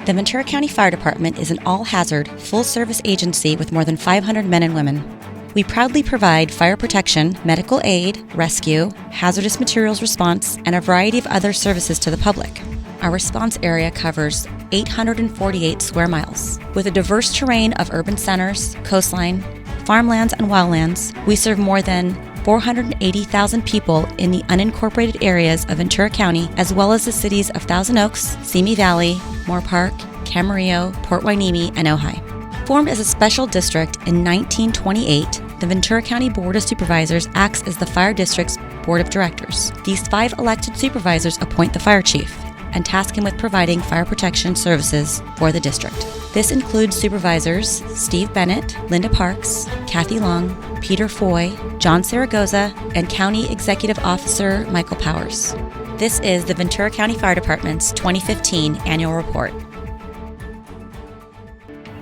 The Ventura County Fire Department is an all-hazard, full-service agency with more than 500 men and women. We proudly provide fire protection, medical aid, rescue, hazardous materials response, and a variety of other services to the public. Our response area covers 848 square miles. With a diverse terrain of urban centers, coastline, farmlands, and wildlands, we serve more than 480,000 people in the unincorporated areas of Ventura County, as well as the cities of Thousand Oaks, Simi Valley, Moore Park, Camarillo, Port Hueneme, and Ojai. Formed as a special district in 1928, the Ventura County Board of Supervisors acts as the fire district's board of directors. These 5 elected supervisors appoint the fire chief and task him with providing fire protection services for the district. This includes supervisors Steve Bennett, Linda Parks, Kathy Long, Peter Foy, John Saragoza, and County Executive Officer Michael Powers. This is the Ventura County Fire Department's 2015 annual report.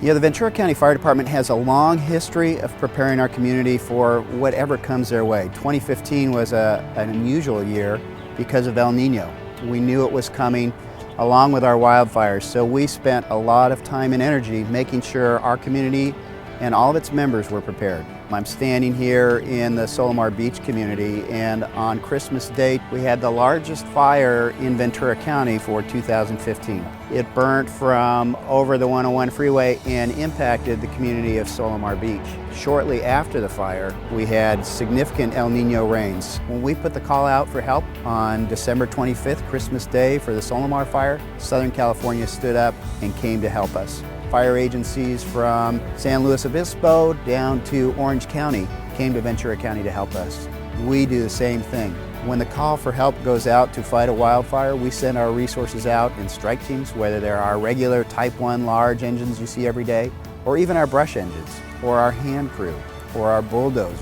The Ventura County Fire Department has a long history of preparing our community for whatever comes their way. 2015 was an unusual year because of El Nino. We knew it was coming along with our wildfires, so we spent a lot of time and energy making sure our community and all of its members were prepared. I'm standing here in the Solomar Beach community, and on Christmas Day we had the largest fire in Ventura County for 2015. It burnt from over the 101 freeway and impacted the community of Solomar Beach. Shortly after the fire, we had significant El Nino rains. When we put the call out for help on December 25th, Christmas Day, for the Solomar fire, Southern California stood up and came to help us. Fire agencies from San Luis Obispo down to Orange County came to Ventura County to help us. We do the same thing. When the call for help goes out to fight a wildfire, we send our resources out in strike teams, whether they're our regular Type 1 large engines you see every day, or even our brush engines, or our hand crew, or our bulldozers.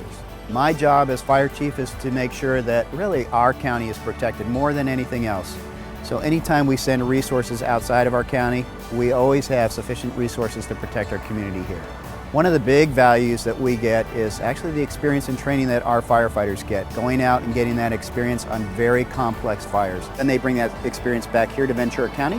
My job as fire chief is to make sure that really our county is protected more than anything else. So anytime we send resources outside of our county, we always have sufficient resources to protect our community here. One of the big values that we get is actually the experience and training that our firefighters get, going out and getting that experience on very complex fires. And they bring that experience back here to Ventura County,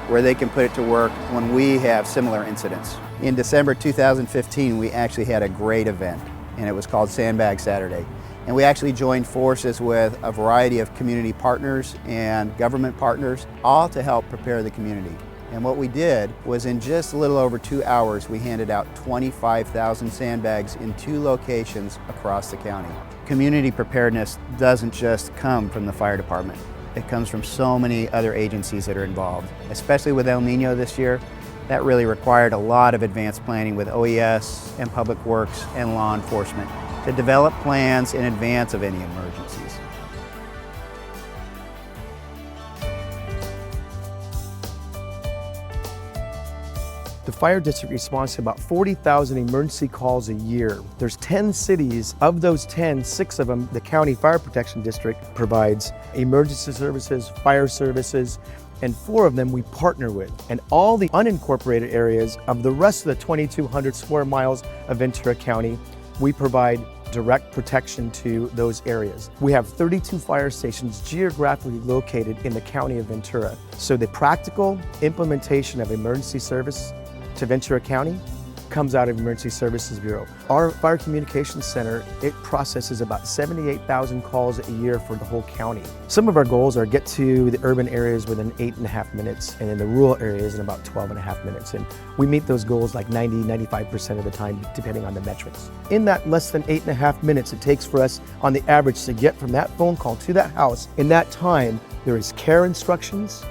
where they can put it to work when we have similar incidents. In December 2015, we actually had a great event, and it was called Sandbag Saturday. And we actually joined forces with a variety of community partners and government partners, all to help prepare the community. And what we did was, in just a little over 2 hours, we handed out 25,000 sandbags in 2 locations across the county. Community preparedness doesn't just come from the fire department. It comes from so many other agencies that are involved, especially with El Nino this year. That really required a lot of advanced planning with OES and Public Works and law enforcement to develop plans in advance of any emergencies. The fire district responds to about 40,000 emergency calls a year. There's 10 cities. Of those 10, 6 of them, the County Fire Protection District provides emergency services, fire services, and 4 of them we partner with. And all the unincorporated areas of the rest of the 2,200 square miles of Ventura County, we provide direct protection to those areas. We have 32 fire stations geographically located in the county of Ventura. So the practical implementation of emergency service to Ventura County comes out of Emergency Services Bureau. Our Fire Communications Center, it processes about 78,000 calls a year for the whole county. Some of our goals are get to the urban areas within 8.5 minutes, and in the rural areas in about 12.5 minutes. And we meet those goals like 95% of the time, depending on the metrics. In that less than 8.5 minutes it takes for us on the average to get from that phone call to that house, in that time there is care instructions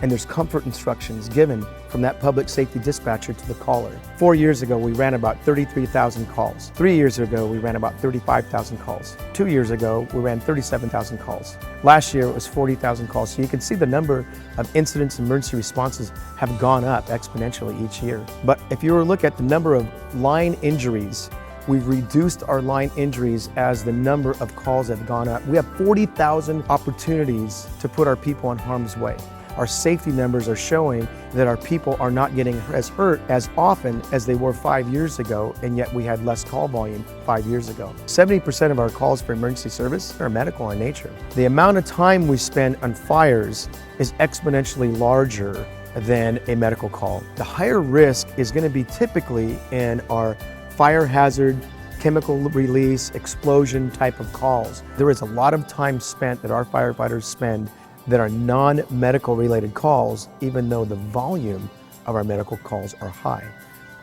and there's comfort instructions given from that public safety dispatcher to the caller. 4 years ago, we ran about 33,000 calls. 3 years ago, we ran about 35,000 calls. 2 years ago, we ran 37,000 calls. Last year, it was 40,000 calls. So you can see the number of incidents and emergency responses have gone up exponentially each year. But if you were to look at the number of line injuries, we've reduced our line injuries as the number of calls have gone up. We have 40,000 opportunities to put our people in harm's way. Our safety numbers are showing that our people are not getting as hurt as often as they were 5 years ago, and yet we had less call volume 5 years ago. 70% of our calls for emergency service are medical in nature. The amount of time we spend on fires is exponentially larger than a medical call. The higher risk is going to be typically in our fire hazard, chemical release, explosion type of calls. There is a lot of time spent that our firefighters spend that are non-medical related calls, even though the volume of our medical calls are high.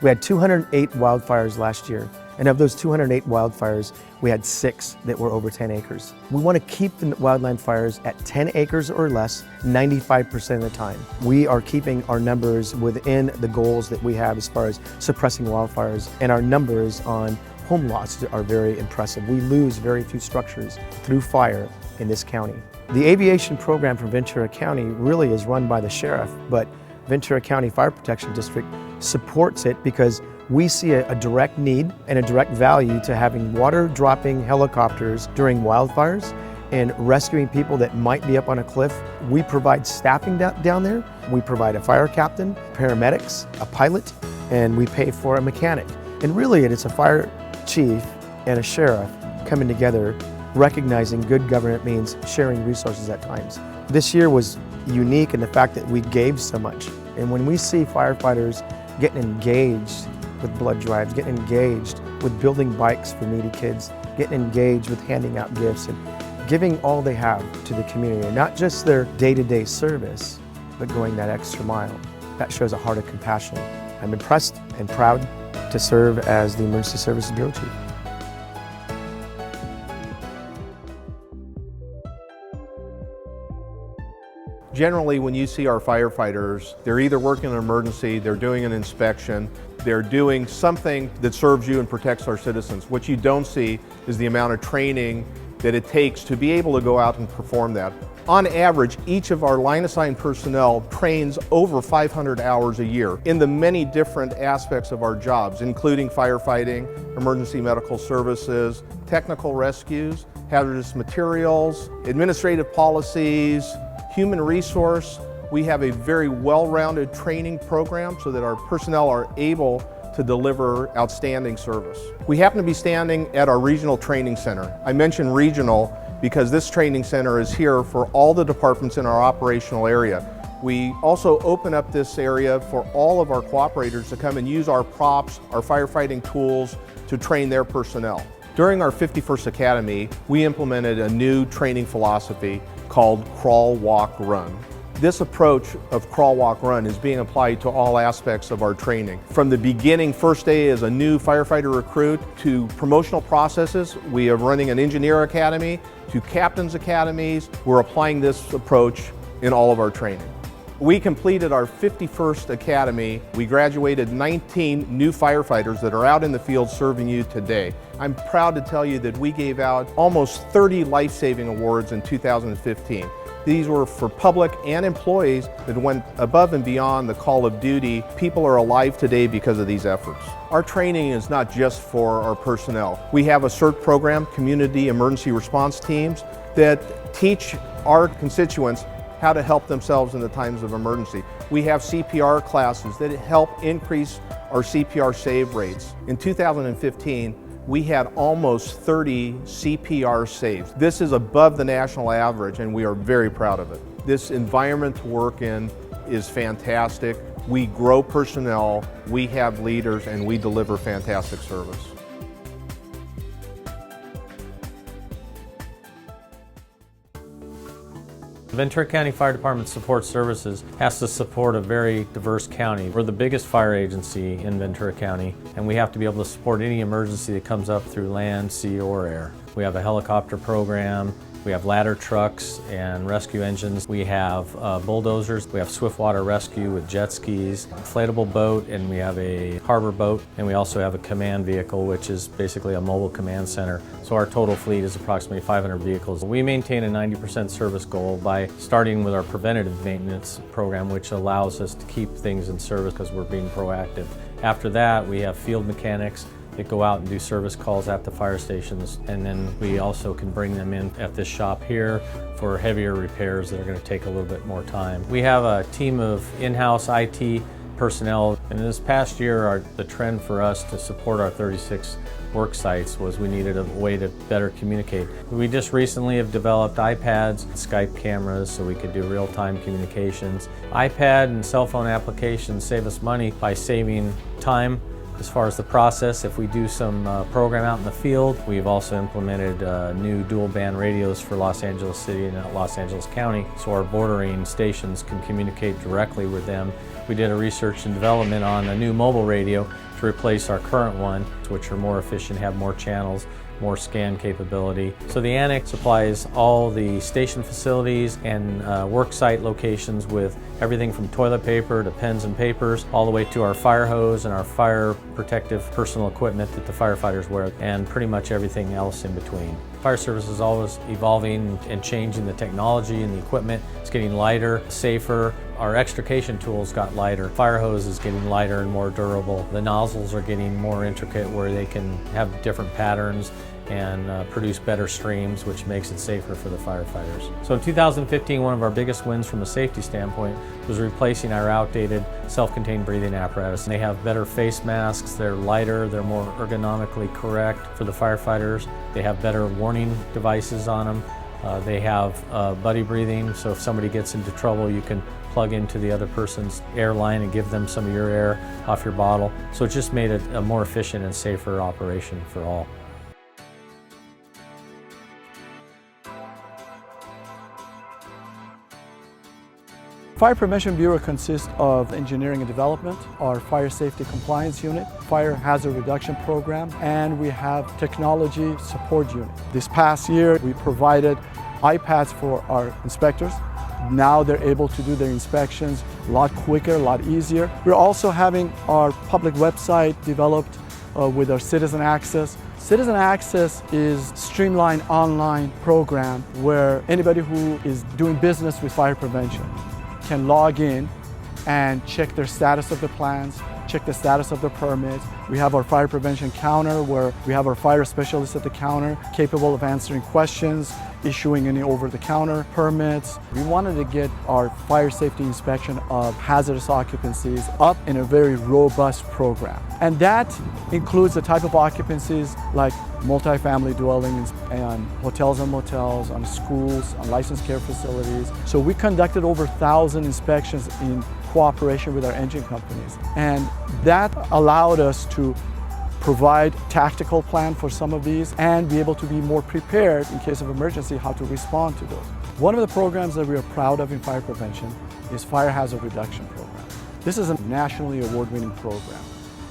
We had 208 wildfires last year, and of those 208 wildfires, we had 6 that were over 10 acres. We want to keep the wildland fires at 10 acres or less 95% of the time. We are keeping our numbers within the goals that we have as far as suppressing wildfires, and our numbers on home loss are very impressive. We lose very few structures through fire in this county. The aviation program for Ventura County really is run by the sheriff, but Ventura County Fire Protection District supports it because we see a direct need and a direct value to having water dropping helicopters during wildfires and rescuing people that might be up on a cliff. We provide staffing down there. We provide a fire captain, paramedics, a pilot, and we pay for a mechanic. And really it's a fire chief and a sheriff coming together, recognizing good government means sharing resources at times. This year was unique in the fact that we gave so much. And when we see firefighters getting engaged with blood drives, getting engaged with building bikes for needy kids, getting engaged with handing out gifts and giving all they have to the community, not just their day-to-day service, but going that extra mile. That shows a heart of compassion. I'm impressed and proud to serve as the Emergency Services Bureau Chief. Generally, when you see our firefighters, they're either working an emergency, they're doing an inspection, they're doing something that serves you and protects our citizens. What you don't see is the amount of training that it takes to be able to go out and perform that. On average, each of our line-assigned personnel trains over 500 hours a year in the many different aspects of our jobs, including firefighting, emergency medical services, technical rescues, hazardous materials, administrative policies, human resource. We have a very well-rounded training program so that our personnel are able to deliver outstanding service. We happen to be standing at our regional training center. I mention regional because this training center is here for all the departments in our operational area. We also open up this area for all of our cooperators to come and use our props, our firefighting tools to train their personnel. During our 51st Academy, we implemented a new training philosophy called crawl, walk, run. This approach of crawl, walk, run is being applied to all aspects of our training. From the beginning, first day as a new firefighter recruit, to promotional processes, we are running an engineer academy, to captain's academies. We're applying this approach in all of our training. We completed our 51st Academy. We graduated 19 new firefighters that are out in the field serving you today. I'm proud to tell you that we gave out almost 30 life-saving awards in 2015. These were for public and employees that went above and beyond the call of duty. People are alive today because of these efforts. Our training is not just for our personnel. We have a CERT program, Community Emergency Response Teams, that teach our constituents how to help themselves in the times of emergency. We have CPR classes that help increase our CPR save rates. In 2015, we had almost 30 CPR saves. This is above the national average, and we are very proud of it. This environment to work in is fantastic. We grow personnel, we have leaders, and we deliver fantastic service. Ventura County Fire Department Support Services has to support a very diverse county. We're the biggest fire agency in Ventura County, and we have to be able to support any emergency that comes up through land, sea, or air. We have a helicopter program, we have ladder trucks and rescue engines, we have bulldozers, we have swiftwater rescue with jet skis, inflatable boat, and we have a harbor boat, and we also have a command vehicle, which is basically a mobile command center. So our total fleet is approximately 500 vehicles. We maintain a 90% service goal by starting with our preventative maintenance program, which allows us to keep things in service because we're being proactive. After that, we have field mechanics that go out and do service calls at the fire stations, and then we also can bring them in at this shop here for heavier repairs that are going to take a little bit more time. We have a team of in-house IT personnel. And this past year, the trend for us to support our 36 work sites was we needed a way to better communicate. We just recently have developed iPads, Skype cameras, so we could do real-time communications. iPad and cell phone applications save us money by saving time as far as the process. If we do some program out in the field, we've also implemented new dual band radios for Los Angeles City and Los Angeles County, so our bordering stations can communicate directly with them. We did a research and development on a new mobile radio to replace our current one, which are more efficient, have more channels, more scan capability. So the annex supplies all the station facilities and work site locations with everything from toilet paper to pens and papers, all the way to our fire hose and our fire protective personal equipment that the firefighters wear, and pretty much everything else in between. Fire service is always evolving and changing the technology and the equipment. It's getting lighter, safer. Our extrication tools got lighter. Fire hose is getting lighter and more durable. The nozzles are getting more intricate where they can have different patterns and produce better streams, which makes it safer for the firefighters. So in 2015, one of our biggest wins from a safety standpoint was replacing our outdated self-contained breathing apparatus. They have better face masks, they're lighter, they're more ergonomically correct for the firefighters. They have better warning devices on them. They have buddy breathing, so if somebody gets into trouble, you can plug into the other person's air line and give them some of your air off your bottle. So it just made it a more efficient and safer operation for all. Fire Prevention Bureau consists of engineering and development, our fire safety compliance unit, fire hazard reduction program, and we have technology support unit. This past year, we provided iPads for our inspectors. Now they're able to do their inspections a lot quicker, a lot easier. We're also having our public website developed with our Citizen Access. Citizen Access is a streamlined online program where anybody who is doing business with fire prevention can log in and check their status of the plans, check the status of the permits. We have our fire prevention counter where we have our fire specialists at the counter capable of answering questions, issuing any over-the-counter permits. We wanted to get our fire safety inspection of hazardous occupancies up in a very robust program. And that includes the type of occupancies like multifamily dwellings and hotels and motels, on schools, on licensed care facilities. So we conducted over 1,000 inspections in cooperation with our engine companies. And that allowed us to provide tactical plan for some of these and be able to be more prepared in case of emergency how to respond to those. One of the programs that we are proud of in fire prevention is Fire Hazard Reduction Program. This is a nationally award-winning program.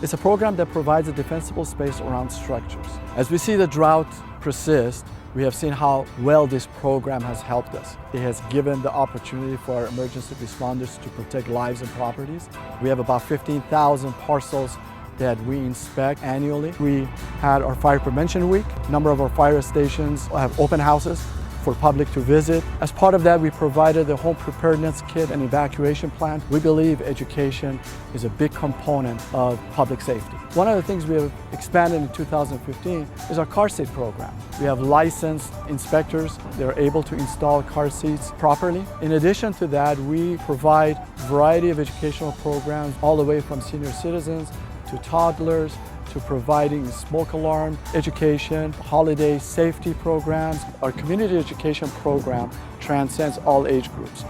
It's a program that provides a defensible space around structures. As we see the drought persist, we have seen how well this program has helped us. It has given the opportunity for our emergency responders to protect lives and properties. We have about 15,000 parcels that we inspect annually. We had our Fire Prevention Week. A number of our fire stations have open houses for public to visit. As part of that, we provided a home preparedness kit and evacuation plan. We believe education is a big component of public safety. One of the things we have expanded in 2015 is our car seat program. We have licensed inspectors. They're able to install car seats properly. In addition to that, we provide a variety of educational programs all the way from senior citizens to toddlers, to providing smoke alarm education, holiday safety programs. Our community education program transcends all age groups.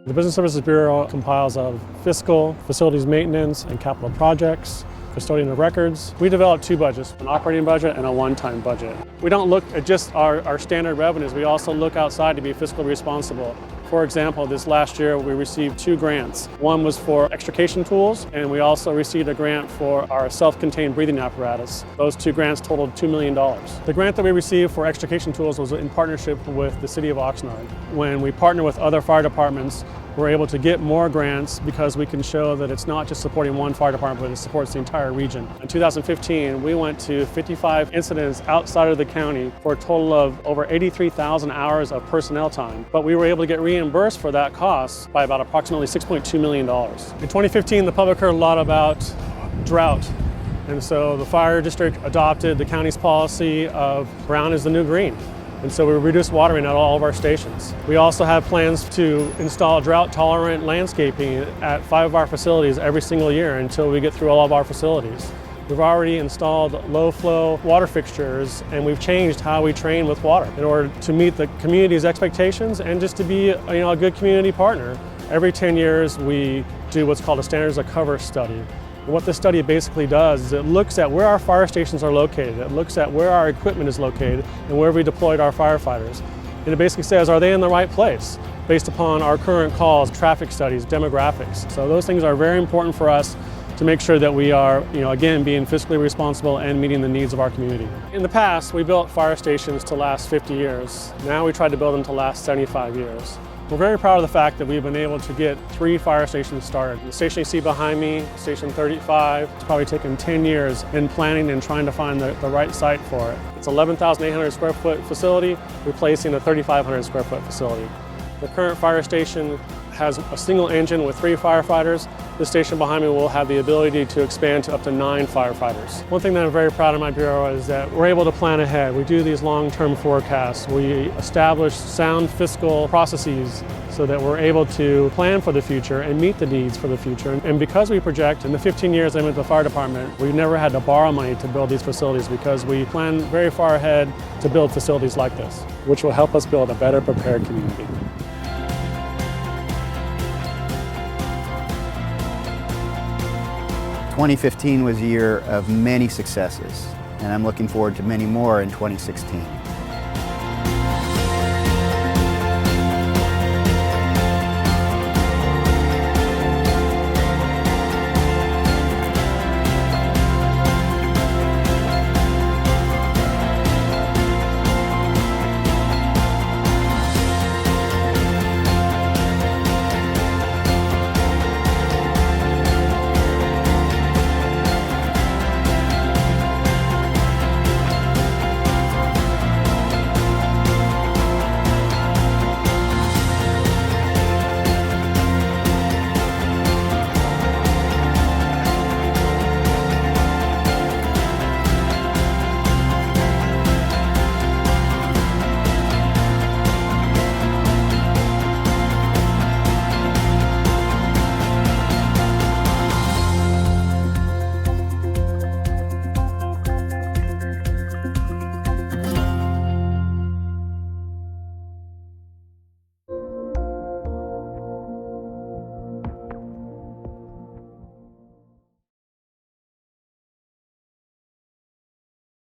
The Business Services Bureau compiles of fiscal, facilities maintenance, and capital projects, custodian of records. We develop two budgets, an operating budget and a one-time budget. We don't look at just our standard revenues, we also look outside to be fiscally responsible. For example, this last year we received 2 grants. One was for extrication tools, and we also received a grant for our self-contained breathing apparatus. Those 2 grants totaled $2 million. The grant that we received for extrication tools was in partnership with the City of Oxnard. When we partner with other fire departments, we're able to get more grants because we can show that it's not just supporting one fire department, but it supports the entire region. In 2015, we went to 55 incidents outside of the county for a total of over 83,000 hours of personnel time. But we were able to get reimbursed for that cost by about approximately $6.2 million. In 2015, the public heard a lot about drought. And so the fire district adopted the county's policy of brown is the new green. And so we reduce watering at all of our stations. We also have plans to install drought-tolerant landscaping at 5 of our facilities every single year until we get through all of our facilities. We've already installed low-flow water fixtures, and we've changed how we train with water in order to meet the community's expectations and just to be a good community partner. Every 10 years we do what's called a standards of cover study. What this study basically does is it looks at where our fire stations are located, it looks at where our equipment is located and where we deployed our firefighters. And it basically says, are they in the right place based upon our current calls, traffic studies, demographics. So those things are very important for us to make sure that we are, again, being fiscally responsible and meeting the needs of our community. In the past, we built fire stations to last 50 years. Now we try to build them to last 75 years. We're very proud of the fact that we've been able to get 3 fire stations started. The station you see behind me, Station 35, it's probably taken 10 years in planning and trying to find the right site for it. It's an 11,800 square foot facility, replacing a 3,500 square foot facility. The current fire station has a single engine with 3 firefighters. This station behind me will have the ability to expand to up to 9 firefighters. One thing that I'm very proud of my bureau is that we're able to plan ahead. We do these long-term forecasts. We establish sound fiscal processes so that we're able to plan for the future and meet the needs for the future. And because we project, in the 15 years I'm at the fire department, we've never had to borrow money to build these facilities because we plan very far ahead to build facilities like this, which will help us build a better prepared community. 2015 was a year of many successes, and I'm looking forward to many more in 2016.